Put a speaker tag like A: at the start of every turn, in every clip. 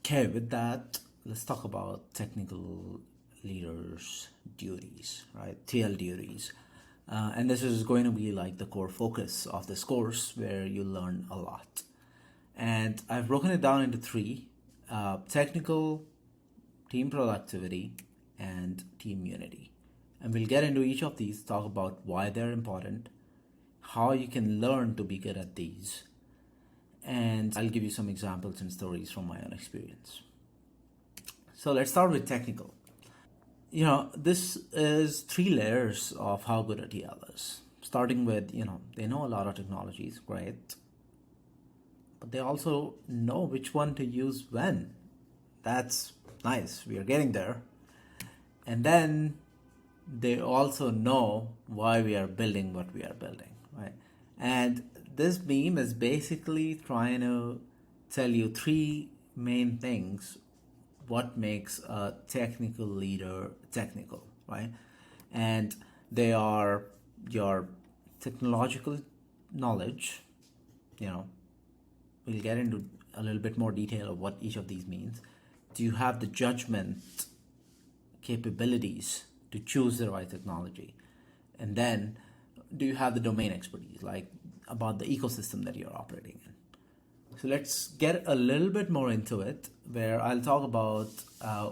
A: Okay, with that, let's talk about technical leaders' duties, right? TL duties. And this is going to be like the core focus of this course where you learn a lot. And I've broken it down into three: technical, team productivity, and team unity. And we'll get into each of these, talk about why they're important, how you can learn to be good at these, and I'll give you some examples and stories from my own experience. So let's start with technical. This is three layers of how good a TL is. Starting with, they know a lot of technologies, great, but they also know which one to use when. That's nice, we are getting there. And then they also know why we are building what we are building, right? And this beam is basically trying to tell you three main things what makes a technical leader technical, right? And they are your technological knowledge, we'll get into a little bit more detail of what each of these means. Do you have the judgment capabilities to choose the right technology? And then do you have the domain expertise, like about the ecosystem that you're operating in? So let's get a little bit more into it, where I'll talk about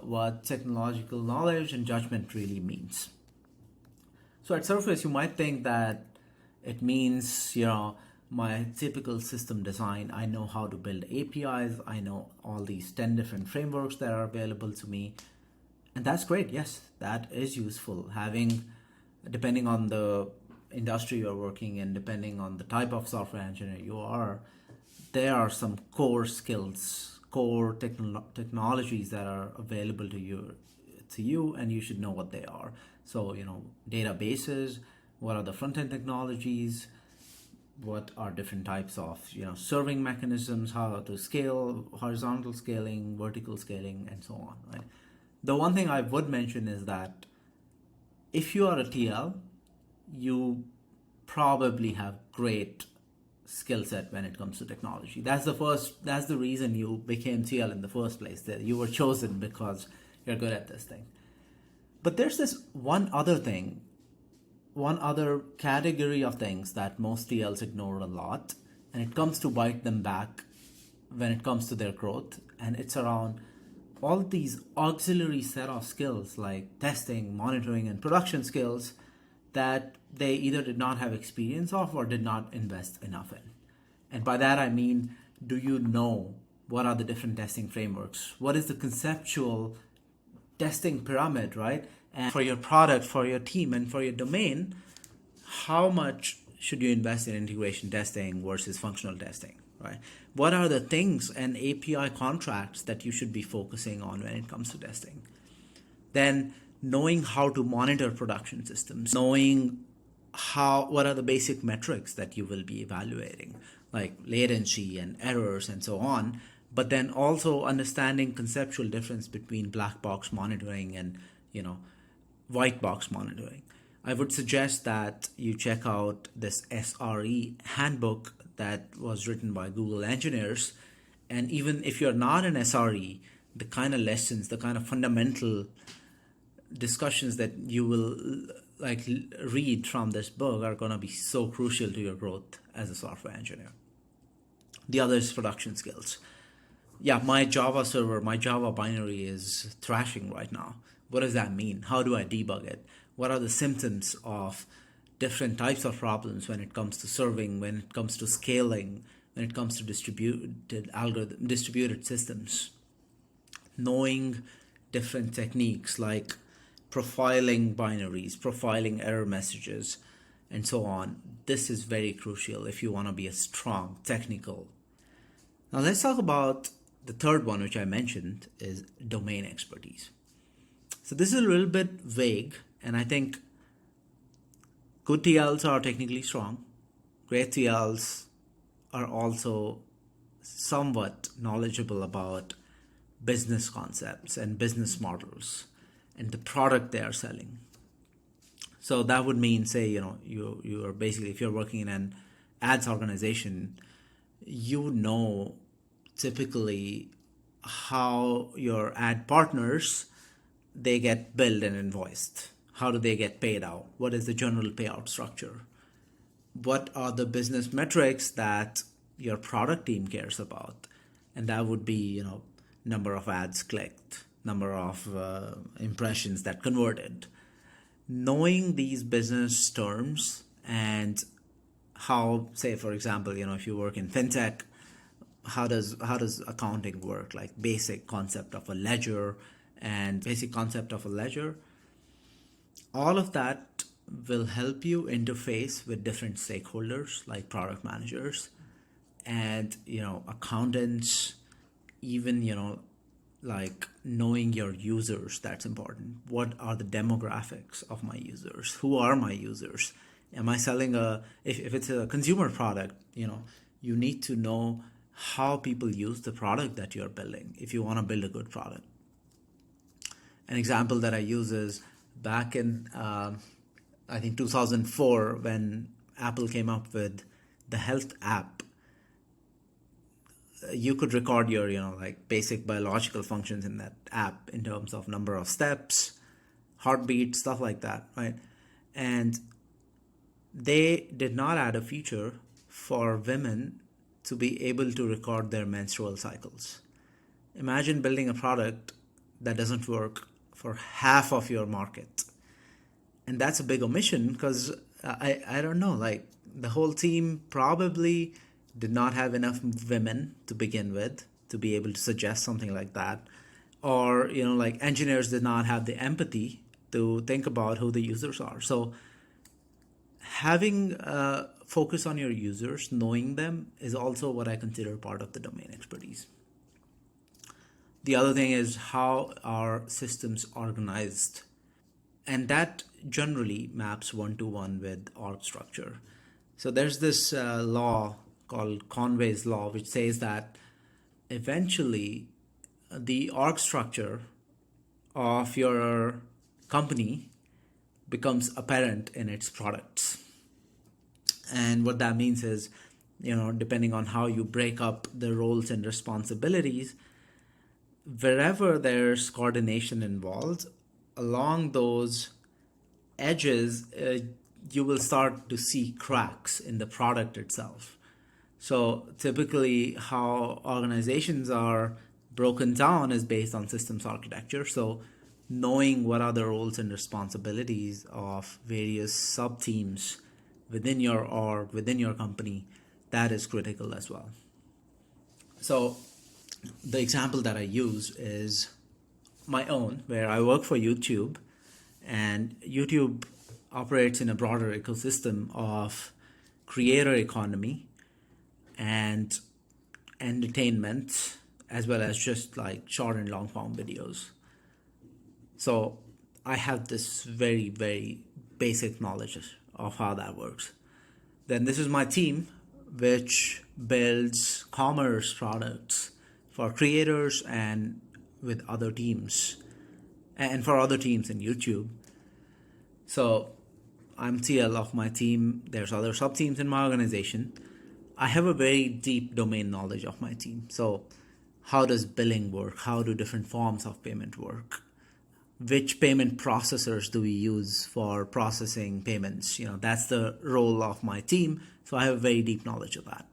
A: what technological knowledge and judgment really means. So at surface, you might think that it means, my typical system design, I know how to build APIs, I know all these 10 different frameworks that are available to me. And that's great. Yes, that is useful. Depending on the industry you're working in, depending on the type of software engineer you are, there are some core skills, core technologies that are available to you, and you should know what they are. So, databases, what are the front-end technologies, what are different types of, serving mechanisms, how to scale, horizontal scaling, vertical scaling, and so on, right? The one thing I would mention is that if you are a TL, you probably have great skill set when it comes to technology. That's the reason you became TL in the first place, that you were chosen because you're good at this thing. But there's this one other category of things that most TLs ignore a lot, and it comes to bite them back when it comes to their growth, and it's around all these auxiliary set of skills like testing, monitoring, and production skills that they either did not have experience of or did not invest enough in. And by that I mean, do you know what are the different testing frameworks? What is the conceptual testing pyramid, right? And for your product, for your team, and for your domain, how much should you invest in integration testing versus functional testing, right? What are the things and API contracts that you should be focusing on when it comes to testing? Then knowing how to monitor production systems, knowing what are the basic metrics that you will be evaluating, like latency and errors and so on, but then also understanding conceptual difference between black box monitoring and, white box monitoring. I would suggest that you check out this SRE handbook that was written by Google engineers. And even if you're not an SRE, the kind of lessons, the kind of fundamental discussions that you will read from this book are going to be so crucial to your growth as a software engineer. The other is production skills. Yeah, my Java server, my Java binary is thrashing right now. What does that mean? How do I debug it? What are the symptoms of different types of problems when it comes to serving, when it comes to scaling, when it comes to distributed systems? Knowing different techniques like profiling binaries, profiling error messages, and so on. This is very crucial if you want to be a strong technical. Now let's talk about the third one, which I mentioned, is domain expertise. So this is a little bit vague, and I think good TLs are technically strong. Great TLs are also somewhat knowledgeable about business concepts and business models and the product they are selling. So that would mean, say, you are basically, if you're working in an ads organization, typically how your ad partners, they get billed and invoiced. How do they get paid out? What is the general payout structure? What are the business metrics that your product team cares about? And that would be, number of ads clicked, number of impressions that converted. Knowing these business terms and how, say, for example, if you work in fintech, how does accounting work, like basic concept of a ledger and basic concept of a ledger, all of that will help you interface with different stakeholders like product managers and accountants, even like knowing your users. That's important. What are the demographics of my users? Who are my users? Am I selling if it's a consumer product, you need to know how people use the product that you're building if you want to build a good product. An example that I use is back in I think 2004, when Apple came up with the health app. You could record your like basic biological functions in that app in terms of number of steps, heartbeat, stuff like that, right? And they did not add a feature for women to be able to record their menstrual cycles. Imagine building a product that doesn't work for half of your market. And that's a big omission because I don't know, like the whole team probably did not have enough women to begin with to be able to suggest something like that. Or, like engineers did not have the empathy to think about who the users are. So having focus on your users, knowing them, is also what I consider part of the domain expertise. The other thing is how are systems organized? And that generally maps one-to-one with org structure. So there's this law called Conway's Law, which says that eventually the org structure of your company becomes apparent in its products. And what that means is, depending on how you break up the roles and responsibilities, wherever there's coordination involved, along those edges, you will start to see cracks in the product itself. So typically how organizations are broken down is based on systems architecture. So knowing what are the roles and responsibilities of various sub-teams within your org, within your company, that is critical as well. So the example that I use is my own, where I work for YouTube, and YouTube operates in a broader ecosystem of creator economy and entertainment, as well as just like short and long form videos. So I have this very, very basic knowledge of how that works. Then this is my team, which builds commerce products for creators and with other teams, and for other teams in YouTube. So I'm TL of my team. There's other sub teams in my organization. I have a very deep domain knowledge of my team. So how does billing work? How do different forms of payment work? Which payment processors do we use for processing payments? That's the role of my team. So I have very deep knowledge of that.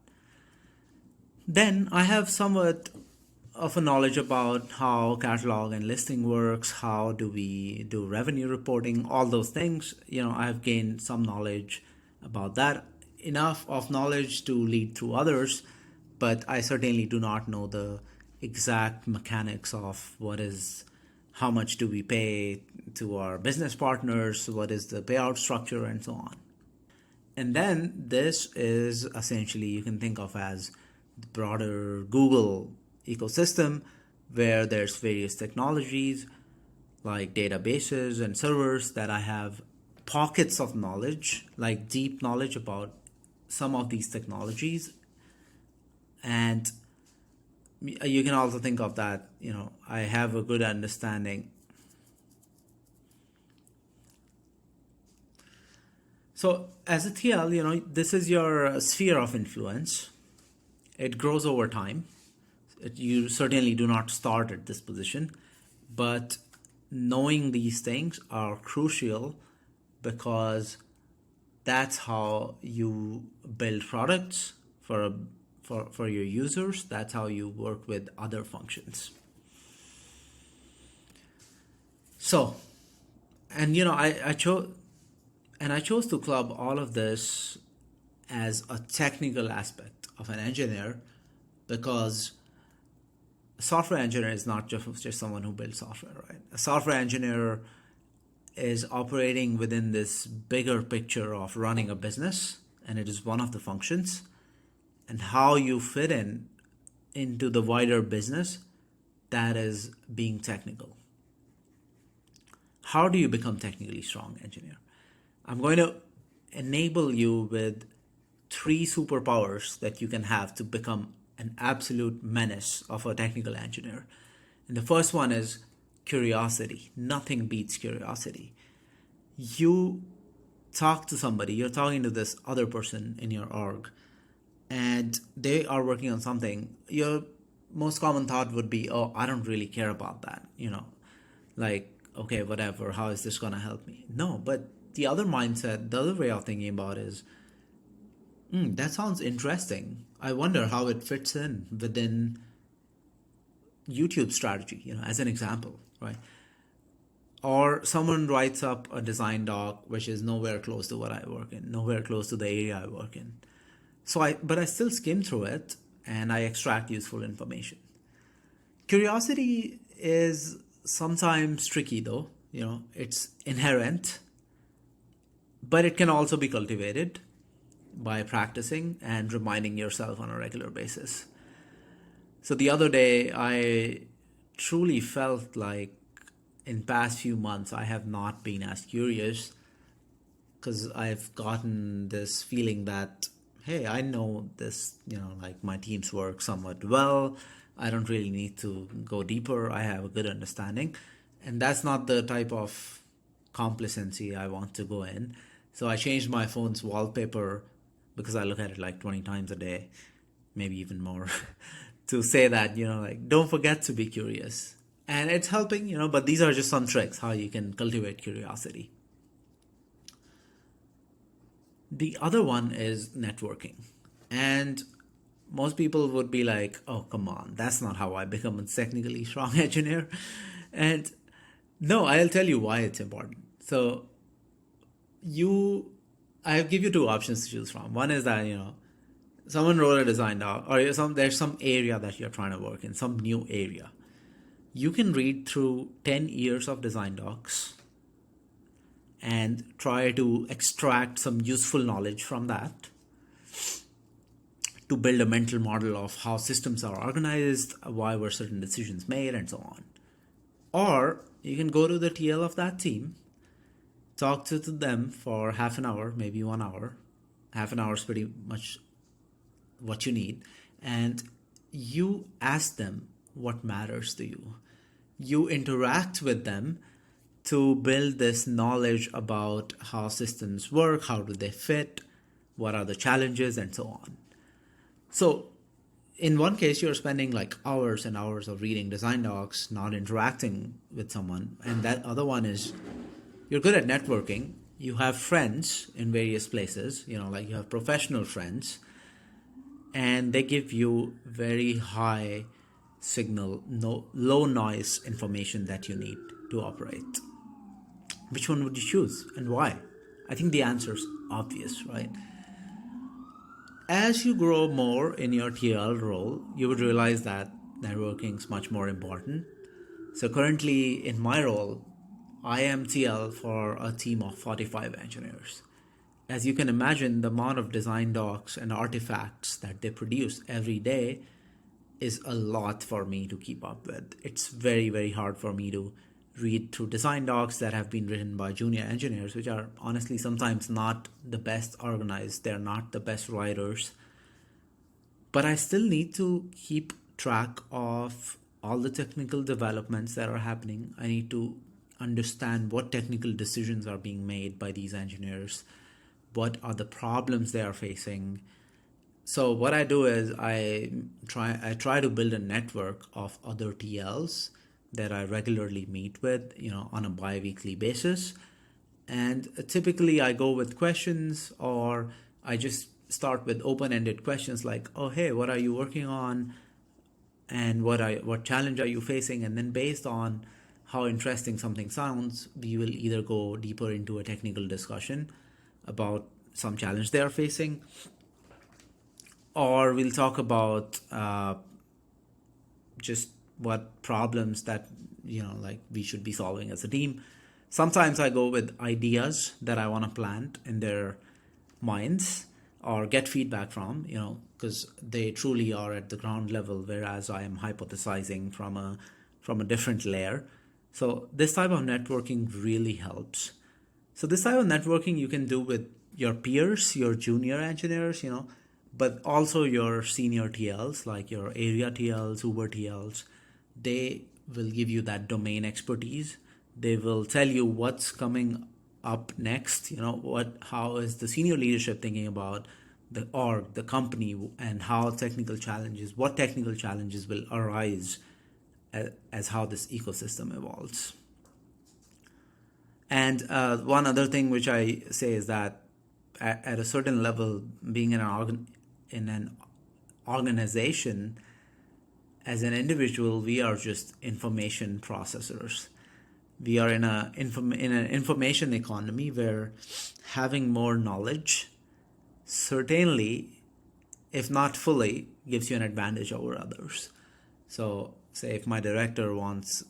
A: Then I have somewhat of a knowledge about how catalog and listing works. How do we do revenue reporting? All those things. I have gained some knowledge about that. Enough of knowledge to lead through others, but I certainly do not know the exact mechanics of how much do we pay to our business partners, what is the payout structure, and so on. And then this is essentially, you can think of as the broader Google ecosystem, where there's various technologies like databases and servers that I have pockets of knowledge, like deep knowledge about some of these technologies. And you can also think of that, I have a good understanding. So as a TL, this is your sphere of influence. It grows over time. You certainly do not start at this position, but knowing these things are crucial because that's how you build products for your users. That's how you work with other functions. So, and I chose to club all of this as a technical aspect of an engineer, because a software engineer is not just someone who builds software, right? A software engineer is operating within this bigger picture of running a business, and it is one of the functions. And how you fit into the wider business, that is being technical. How do you become technically strong engineer? I'm going to enable you with 3 superpowers that you can have to become an absolute menace of a technical engineer. And the first one is curiosity. Nothing beats curiosity. You talk to somebody, you're talking to this other person in your org, and they are working on something. Your most common thought would be, oh, I don't really care about that. Like, okay, whatever, how is this going to help me? No, but the other mindset, the other way of thinking about it is, that sounds interesting. I wonder how it fits in within YouTube strategy, as an example, right? Or someone writes up a design doc which is nowhere close to what I work in, nowhere close to the area I work in. But I still skim through it and I extract useful information. Curiosity is sometimes tricky though, it's inherent, but it can also be cultivated by practicing and reminding yourself on a regular basis. So the other day, I truly felt like in past few months, I have not been as curious, because I've gotten this feeling that, hey, I know this, like my teams work somewhat well. I don't really need to go deeper. I have a good understanding. And that's not the type of complacency I want to go in. So I changed my phone's wallpaper, because I look at it like 20 times a day, maybe even more, to say that, like, don't forget to be curious. And it's helping, but these are just some tricks how you can cultivate curiosity. The other one is networking. And most people would be like, oh, come on, that's not how I become a technically strong engineer. And no, I'll tell you why it's important. So I'll give you 2 options to choose from. One is that, someone wrote a design doc, or there's some area that you're trying to work in, some new area. You can read through 10 years of design docs and try to extract some useful knowledge from that to build a mental model of how systems are organized, why were certain decisions made, and so on. Or you can go to the TL of that team, talk to them for half an hour, maybe 1 hour. Half an hour is pretty much what you need. And you ask them what matters to you. You interact with them to build this knowledge about how systems work, how do they fit, what are the challenges, and so on. So in one case, you're spending like hours and hours of reading design docs, not interacting with someone. And that other one is, you're good at networking. You have friends in various places, like you have professional friends, and they give you very high signal, low noise information that you need to operate. Which one would you choose and why? I think the answer is obvious, right? As you grow more in your TL role, you would realize that networking is much more important. So currently in my role, I am TL for a team of 45 engineers. As you can imagine, the amount of design docs and artifacts that they produce every day is a lot for me to keep up with. It's very, very hard for me to read through design docs that have been written by junior engineers, which are honestly sometimes not the best organized. They're not the best writers. But I still need to keep track of all the technical developments that are happening. I need to understand what technical decisions are being made by these engineers, what are the problems they are facing. So what I do is I try to build a network of other TLs that I regularly meet with, on a bi-weekly basis. And typically I go with questions, or I just start with open-ended questions like, oh, hey, what are you working on? And what challenge are you facing? And then based on how interesting something sounds, we will either go deeper into a technical discussion about some challenge they are facing, or we'll talk about just what problems that like we should be solving as a team. Sometimes I go with ideas that I want to plant in their minds or get feedback from, because they truly are at the ground level, whereas I am hypothesizing from a different layer. So this type of networking really helps. So this type of networking you can do with your peers, your junior engineers, but also your senior TLs, like your area TLs, Uber TLs. They will give you that domain expertise. They will tell you what's coming up next, how is the senior leadership thinking about the org, the company, and what technical challenges will arise as how this ecosystem evolves. And one other thing which I say is that at a certain level, being in an organization, as an individual, we are just information processors. We are in an information economy where having more knowledge certainly, if not fully, gives you an advantage over others. So say if my director wants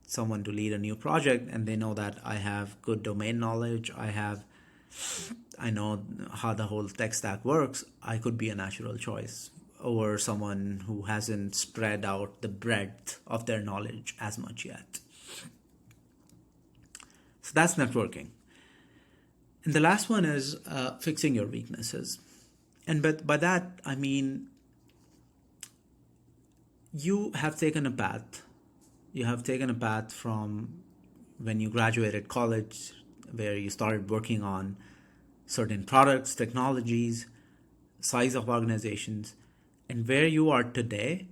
A: someone to lead a new project and they know that I have good domain knowledge, I know how the whole tech stack works, I could be a natural choice over someone who hasn't spread out the breadth of their knowledge as much yet. So that's networking. And the last one is fixing your weaknesses. And by that, I mean, you have taken a path. You have taken a path from when you graduated college, where you started working on certain products, technologies, size of organizations, and where you are today.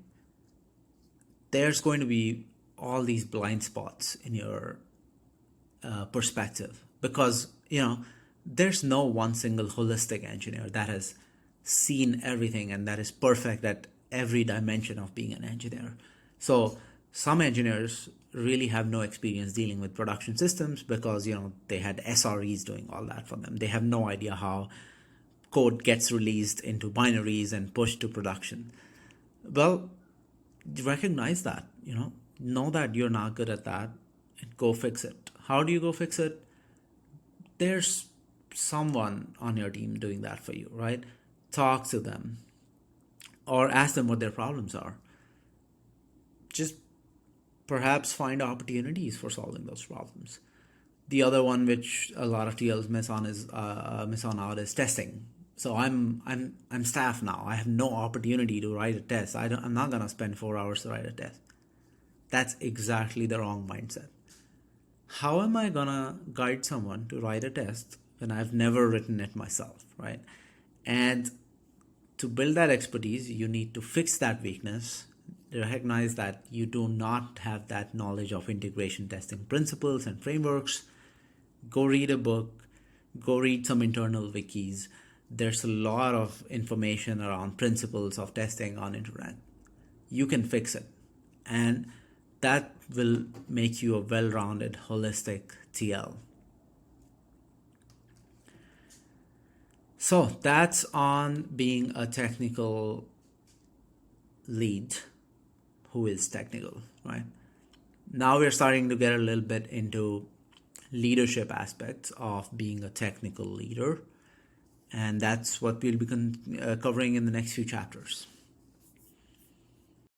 A: There's going to be all these blind spots in your perspective, because there's no one single holistic engineer that has seen everything and that is perfect at every dimension of being an engineer. So some engineers really have no experience dealing with production systems because they had SREs doing all that for them. They have no idea how code gets released into binaries and pushed to production. Well, recognize that, know that you're not good at that and go fix it. How do you go fix it? There's someone on your team doing that for you, right? Talk to them or ask them what their problems are. Just perhaps find opportunities for solving those problems. The other one which a lot of TLs miss on out is testing. So I'm staff now. I have no opportunity to write a test. I'm not gonna spend 4 hours to write a test. That's exactly the wrong mindset. How am I gonna guide someone to write a test when I've never written it myself, right? And to build that expertise, you need to fix that weakness, recognize that you do not have that knowledge of integration testing principles and frameworks. Go read a book, go read some internal wikis. There's a lot of information around principles of testing on internet. You can fix it. And that will make you a well-rounded, holistic TL. So that's on being a technical lead who is technical, right? Now we're starting to get a little bit into leadership aspects of being a technical leader. And that's what we'll be covering in the next few chapters.